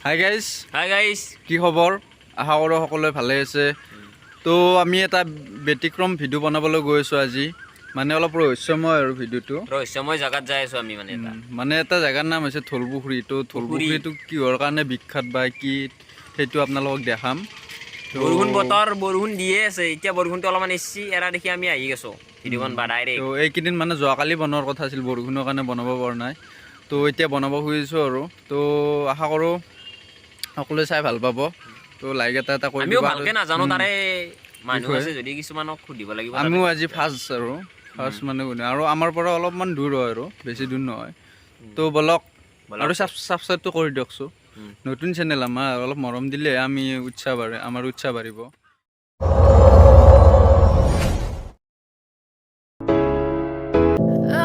Hi guys কি খবৰ? আশা কৰোঁ সকলোৱে ভালে আছে। তো আমি এটা ব্যতিক্ৰম ভিডিঅ' বনাবলৈ গৈ আছোঁ আজি, মানে অলপ ৰহস্যময় আৰু ভিডিঅ'টো। ৰহস্যময় জাগাত যাই আছো আমি মানে এটা জেগাৰ নাম হৈছে ঢলপুখুৰী। তো ঢলপুখুৰীটো কিহৰ কাৰণে বিখ্যাত বা কি সেইটো আপোনালোকক দেখাম। বৰষুণ দিয়ে আছে, এতিয়া বৰষুণটো অলপমান এসছি এৰা দেখি আমি আহি গৈছোঁ ভিডিঅ'খন বা ডাইৰেক্ট। তো এইকেইদিন মানে যোৱাকালি বনোৱাৰ কথা আছিল, বৰষুণৰ কাৰণে বনাব পৰা নাই। তো এতিয়া বনাব খুজিছোঁ আৰু তো আশা কৰোঁ সকলোৱে চাই ভাল পাব। তো লাইক এটা কৰি আমিও ভালকে নাজানো, তাৰে মানুহ আছে যদি কিছুমানক সুধিব লাগিব। আমিও আজি ফাৰ্ষ্ট মানে আৰু আমাৰ পৰা অলপমান দূৰ হয় আৰু বেছি দূৰ নহয়। তো বলক আৰু ছাবস্ক্ৰাইবটো কৰি দিয়কচোন। নতুন চেনেল আমাৰ, অলপ মৰম দিলে আমি আমাৰ উৎসাহ বাঢ়িব।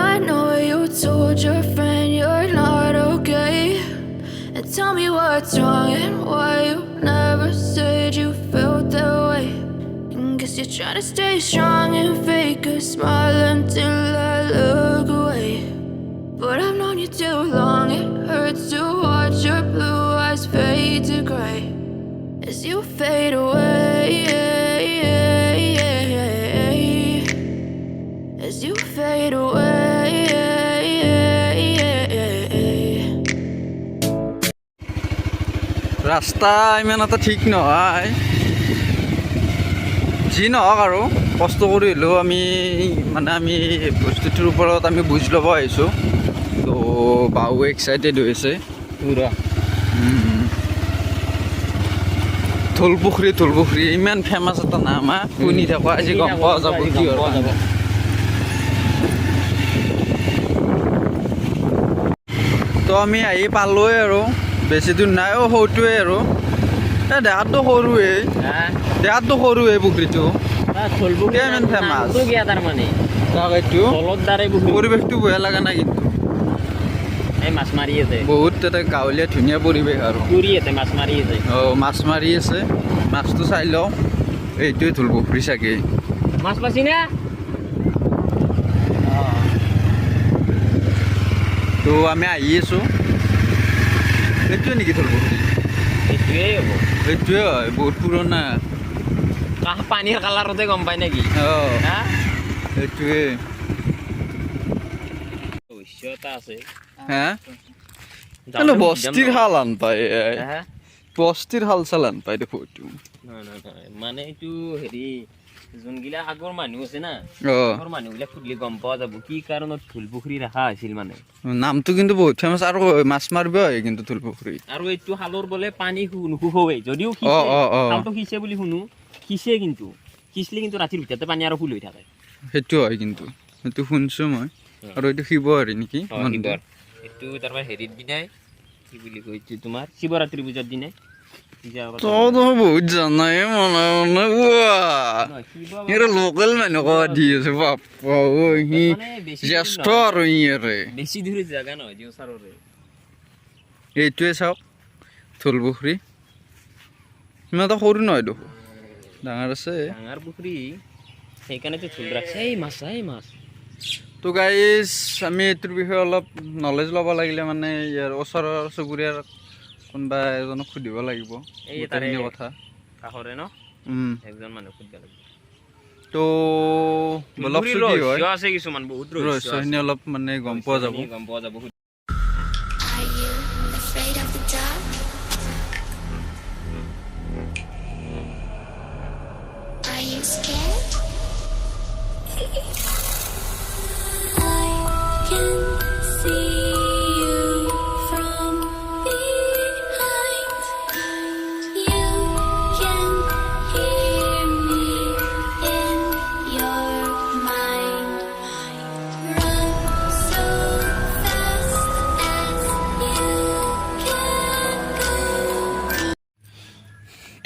I know you told your friend you're not okay, and tell me what's wrong and why you never said you felt that way. And guess you're trying to stay strong and fake a smile until I look away. But I've known you too long, it hurts to watch your blue eyes fade to gray as you fade away, as you fade away. ৰাস্তা ইমান এটা ঠিক নহয়, যি নহওক আৰু কষ্ট কৰি হ'লেও আমি বস্তুটোৰ ওপৰত আমি বুজি ল'ব আহিছোঁ। তো বাও এক্সাইটেড হৈছে পুৰা। ঢলপুখুৰী ইমান ফেমাছ এটা নাম, শুনি থাকোঁ, আজি গম পোৱা যাব কি হ'ব। তো আমি আহি পালোৱে আৰু বেছি দূৰ নাই। সৰুটোৱে আৰু দেখাতটো সৰুৱে পুখুৰীটো ইমান ফেমাছ। পৰিৱেশটো বেয়া লগা নাই, কিন্তু মাছ মাৰি আছে বহুত এটা গাঁৱলীয়া ধুনীয়া পৰিৱেশ আৰু মাছ মাৰি আছে। মাছটো চাই লওঁ, এইটোৱে ঢলপুখুৰী চাগে। মাছ পাইছি না? তো আমি আহি আছোঁ। এইটোৱে নেকি ঢলপুখুৰী? এইটোৱে হয়, বহুত পুৰণা। পানীৰ কালাৰতে গম পাই নেকি? এইটোৱে বস্তিৰ হাল আন পায়, বস্তিৰ হাল চাল আন পায় দেখো। এইটো মানে এইটো হেৰি যোনগিলা আগৰ মানুহ আছে না, আগৰ মানুহবিলাক সুধিলে গম পোৱা যাব কি কাৰণত ঢলপুখুৰী ৰাখা হৈছিল। মানে নামটো কিন্তু বহুত ফেমাছ, আৰু মাছ মাৰিব হয় কিন্তু ঢলপুখুৰী। আৰু এইটো খালৰ বোলে পানী নুশুকাই, যদিও খালটো সিঁচে বুলি শুনো, সিঁচে কিন্তু সিঁচলে কিন্তু ৰাতিৰ ভিতৰতে পানী আৰু ফুল হৈ থাকে। সেইটো হয় কিন্তু, সেইটো শুনছোঁ মই। আৰু এইটো শিৱ হেৰি নেকি? এইটো তাৰপৰা হেৰিৰ দিনাই কি বুলি কয়, এইটো তোমাৰ শিৱৰাত্ৰি পূজাৰ দিনাই বহুত জানাই মানে লোকেল মানুহ দি আছে। বাপ্পা সি জ্যেষ্ঠ আৰু বেছি দূৰ জেগা নহয় ওচৰৰে। এইটোৱে চাওক ঢলপুখুৰী, ইমান এটা সৰু নহয় দেখোন, ডাঙৰ আছে। ডাঙৰ পুখুৰী, সেইকাৰণেতো ঢোল ৰাখছে। এই মাছ তো গাইজ, আমি এইটোৰ বিষয়ে অলপ নলেজ ল'ব লাগিলে মানে ইয়াৰ ওচৰৰ চুবুৰীয়াৰ কোনোবা এজনক সুধিব লাগিব গোটেইখিনি কথা। কাষৰে ন একজন মানুহ সুধিব লাগিব। তো বলক কি হয়, আছে কিছুমান বহুত ৰহস্যখিনি অলপ মানে গম পোৱা যাব।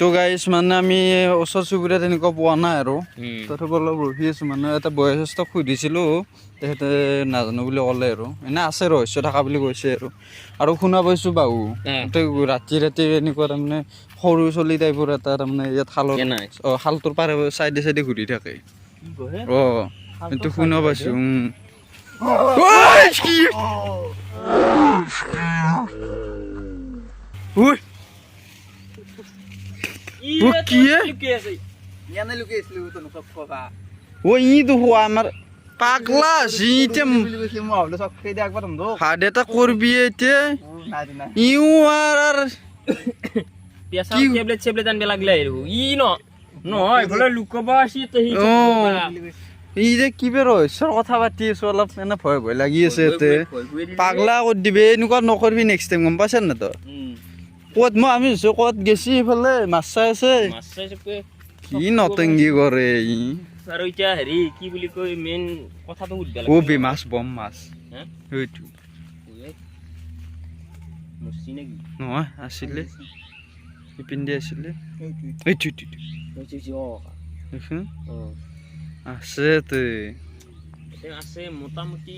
তো গাইজ, মানে আমি ওচৰ চুবুৰীয়া তেনেকুৱা পোৱা নাই আৰু তথাপি অলপ ৰখি আছোঁ। মানে এটা বয়সস্থক সুধিছিলোঁ, তেখেতে নাজানো বুলি ক'লে আৰু এনে আছে ৰহস্য থকা বুলি কৈছে। আৰু শুনা পাইছোঁ বাহু ৰাতি এনেকুৱা তাৰমানে সৰু চলি টাইপৰ এটা তাৰমানে ইয়াত খালটোৰ পাৰে চাইডে ঘূৰি থাকে। এইটো শুনা পাইছোঁ। ও কি লুকি আছে ইয়ানে লুকাইছিলো তনো সব কথা ও ই তো হওয়া আমার পাগলা জিতে হাত এটা করবি এতে ইউ আর পেশা টেবলেট আনবে লাগলে ই নহয় বলে লুকবা আসি তো হি এই যে কি বের ঈশ্বৰ কথা পাতি আছো অলপ এনে ভয় ভয় লাগি আছে এতে পাগলা কৰি দিবে এনেকুৱা নকৰবি নেক্সট টাইম গম পাইছ না তো ক'ত মই আমি ক'ত গেছি এইফালে মাছ চাই আছে কি নতংগি কৰে ই আৰু এতিয়া হেৰি কি বুলি কয় মেইন কথাটো উঠবা ও বে মাছ বম মাছ হ্যাঁ হইতো মুছি নেকি নহয় আছিলে পিন্দি আছিলে এইটো হইছে ও আছে তে আছে মোটামুটি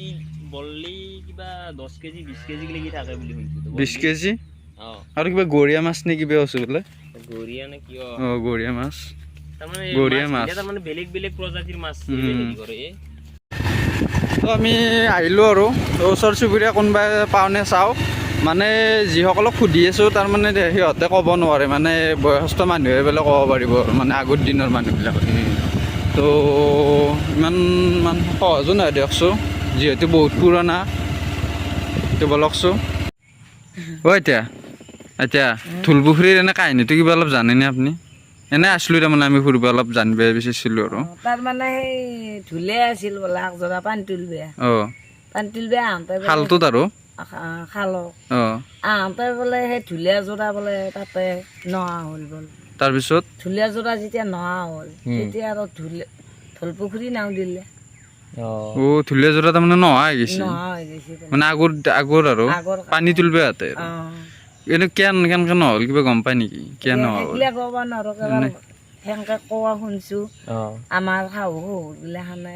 বললি কিবা 10 কেজি 20 কেজি লাগি থাকে বুলি শুনিছো 20 কেজি আৰু কিবা গৰিয়া মাছ নে কিবা আছে বোলে গৰিয়া নে কি গৰিয়া মাছ তাৰমানে গৰিয়া মাছ তাৰমানে বেলেগ বেলেগ প্ৰজাতিৰ মাছ হেৰি কৰে তো আমি আহিলোঁ আৰু ওচৰ চুবুৰীয়া কোনোবাই পাওঁনে চাওঁ মানে যিসকলক সুধি আছোঁ তাৰমানে সিহঁতে ক'ব নোৱাৰে মানে বয়সস্থ মানুহে বোলে ক'ব পাৰিব মানে আগৰ দিনৰ মানুহবিলাকে তো ইমান সহজো নহয় দিয়কচোন যিহেতু বহুত পুৰণা তো বলকচোন এতিয়া ঢোলপুখুৰীৰ এনে কাহিনীটো কিবা অলপ জানেনে আপুনি এনে আছিলোঁ তাৰমানে আমি ফুৰিব অলপ জানিব বিচাৰিছিলোঁ আৰু তাৰমানে সেই ঢোলে আছিল বোলে একজোৰা পানী তুলবে আহোঁতে খালটোত আৰু খালো আহোঁতে বোলে সেই ঢোলীয়া যোৰা বোলে তাতে নহা হ'ল বোলে তাৰপিছত ঢোলীয়া যোৰা যেতিয়া নহা হ'ল তেতিয়া আৰু ঢোলপুখুৰী নাও দিলে ঢোলীয়া যোৰা তাৰমানে নহা হৈ গৈছে মানে আগৰ আৰু পানী তুলবে হাতে এনে কেনেকে নহ'ল কিবা গম পাই নেকি কিয় নহ'ল ক'ব নোৱাৰো সেনেকে কোৱা শুনছো আমাৰ শাহু শহুৰগিলাখানে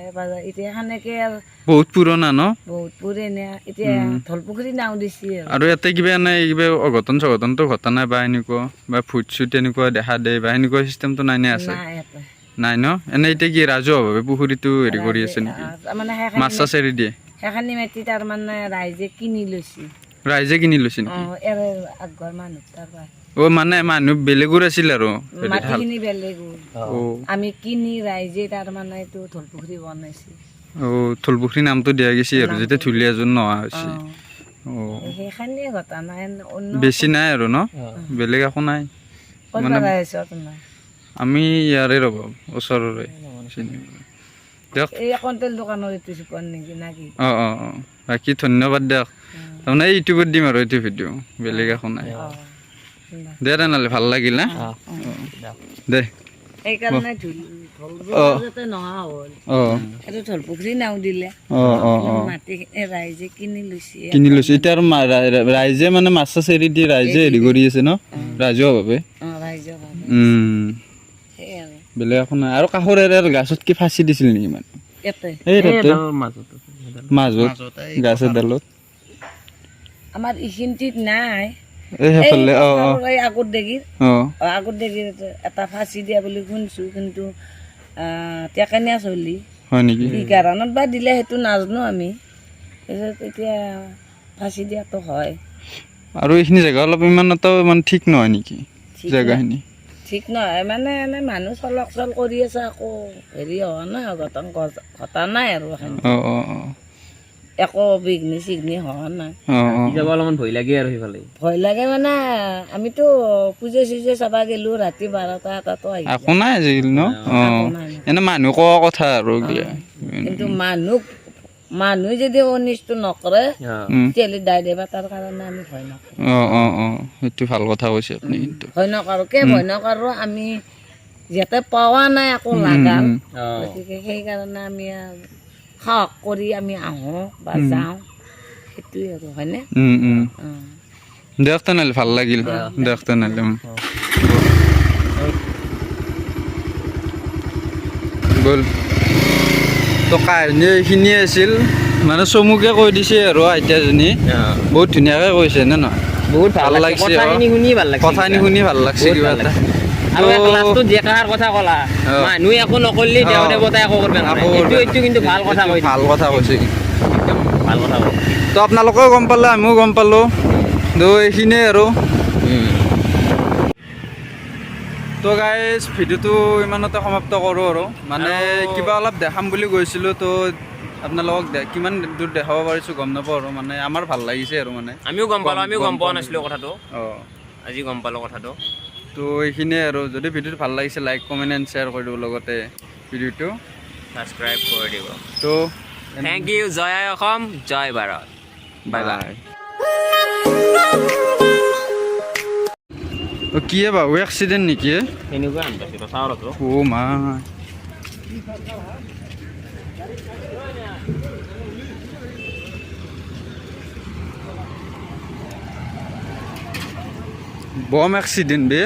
এতিয়া সেনেকে আৰু বহুত পুৰণা ন বহুত পুৰণা এতিয়া ঢোলপুখুৰী নাও দিছে আৰু ইয়াতে কিবা এনে কিবা অঘটন চঘটনটো ঘটা নাই বা এনেকুৱা বা ভূত চুত এনেকুৱা দেখা দিয়ে বা এনেকুৱা চিষ্টেমটো নাই নে আছে নাই ন এনে এতিয়া কি ৰাজহুৱাভাৱে পুখুৰীটো হেৰি কৰি আছে নেকি মাছ চাছ এৰি দিয়ে সেইখিনি মাটি তাৰমানে ৰাইজে কিনি লৈছে নেকি আগৰ মানুহ তাৰপৰা মানে মানুহ বেলেগৰ আছিল আৰু মাটিখিনি বেলেগৰ আমি কিনি ৰাইজে তাৰমানে এইটো ঢোলপুখুৰী বনাইছে ঢোলপুখুৰী নামটো দিয়া গৈছে আৰু যেতিয়া ঢুলীয়া যোন নহা হৈছে সেইখিনিয়ে ঘটনা বেছি নাই আৰু ন বেলেগ একো নাই আমি ইয়াৰে ৰ'ব ওচৰৰে দিয়ক এই কণ্টেল দোকানৰ এইটো চুপাৰ নেকি নাকি বাকী ধন্যবাদ দিয়ক তাৰমানে ইউটিউবত দিম আৰু এইটো ভিডিঅ' বেলেগ একো নাই দে তেনেহ'লে ভাল লাগিল না দে সেইকাৰণে নহা হ'ল এইটো ঢোলপুখুৰী নাও দিলে মাটি ৰাইজে কিনি লৈছে এতিয়া আৰু ৰাইজে মানে মাছ চাছ এৰি দি ৰাইজে হেৰি কৰি আছে ন ৰাজহুৱাভাৱে বেলেগ একো নাই আৰু কাষৰ এৰাৰ গাছত কি ফাঁচি দিছিল নেকি মানে মাজত গাছ এডালত আমাৰ এইখিনিত নাই আগত দেগিৰ এটা ফাঁচি দিয়া বুলি শুনিছো কিন্তু টেকেনীয়া চলি হয় নেকি কি কাৰণত বা দিলে সেইটো নাজানো আমি এতিয়া ফাঁচি দিয়াটো হয় আৰু এইখিনি জেগা অলপ ইমান এটা মানে ঠিক নহয় নেকি জেগাখিনি ঠিক নহয় মানে এনে মানুহ চলক চল কৰি আছে আকৌ হেৰি হোৱা নাই অঘটন ঘটা নাই আৰু একো বিঘ্নি চিঘ্নি হোৱা নাই যাব অলপমান ভয় লাগে আৰু সেইফালে ভয় লাগে মানে আমিতো পূজা চুজা চাবা গেলো ৰাতি 12টা এটাতো আহি একো নাই আজিকালি ন এনে মানুহ কোৱা কথা আৰু কিন্তু মানুহে যদি অনিষ্ট নকৰে তেতিয়াহ'লে দায় দিবা তাৰ কাৰণে আমি ভয় নকৰোঁ সেইটো ভাল কথা কৈছে আপুনি কিন্তু ভয় নকৰোঁ ভয় নকৰোঁ আমি যাতে পোৱা নাই আকৌ লাগাল গতিকে সেইকাৰণে আমি সাহস কৰি আমি আহোঁ বা যাওঁ সেইটোৱে আৰু হয়নে দিয়ক তেনেহ'লে ভাল লাগিল দিয়ক তেনেহ'লে গ'ল তো কাহিনী এইখিনিয়ে আছিল মানে চমুকে কৈ দিছে আৰু আইতাজনী বহুত ধুনীয়াকৈ কৈছে নে নহয় বহুত ভাল লাগিছে কথাখিনি শুনি ভাল লাগছে কিবা এটা আৰু ক্লাছটোত যে কাৰ কথা ক'লা মানুহে একো নকৰিলে দেৱ দেৱতাই একো কৰিব নোৱাৰে এইটো কিন্তু ভাল কথা কৈছে ভাল কথা তো আপোনালোকেও গম পালে আমিও গম পালোঁ তো এইখিনিয়ে আৰু তো গাইজ ভিডিঅ'টো ইমানতে সমাপ্ত কৰোঁ আৰু মানে কিবা অলপ দেখাম বুলি গৈছিলোঁ তো আপোনালোকক কিমান দূৰ দেখাব পাৰিছোঁ গম নাপাওঁ আৰু মানে আমাৰ ভাল লাগিছে আৰু মানে আমিও গম পোৱা নাছিলোঁ কথাটো অঁ আজি গম পালোঁ কথাটো তো এইখিনিয়ে আৰু যদি ভিডিঅ'টো ভাল লাগিছে লাইক কমেণ্ট এণ্ড শ্বেয়াৰ কৰি দিব লগতে ভিডিঅ'টো ছাবস্ক্ৰাইব কৰি দিব তো থেংক ইউ জয় আই অসম জয় ভাৰত বাই বাই কিয়ে বাৰু এক্সিডেণ্ট নেকি সেনেকুৱা আন পাইছোঁ তো চাওঁ ৰ'ব অ' মা বম এক্সিডেণ্ট বে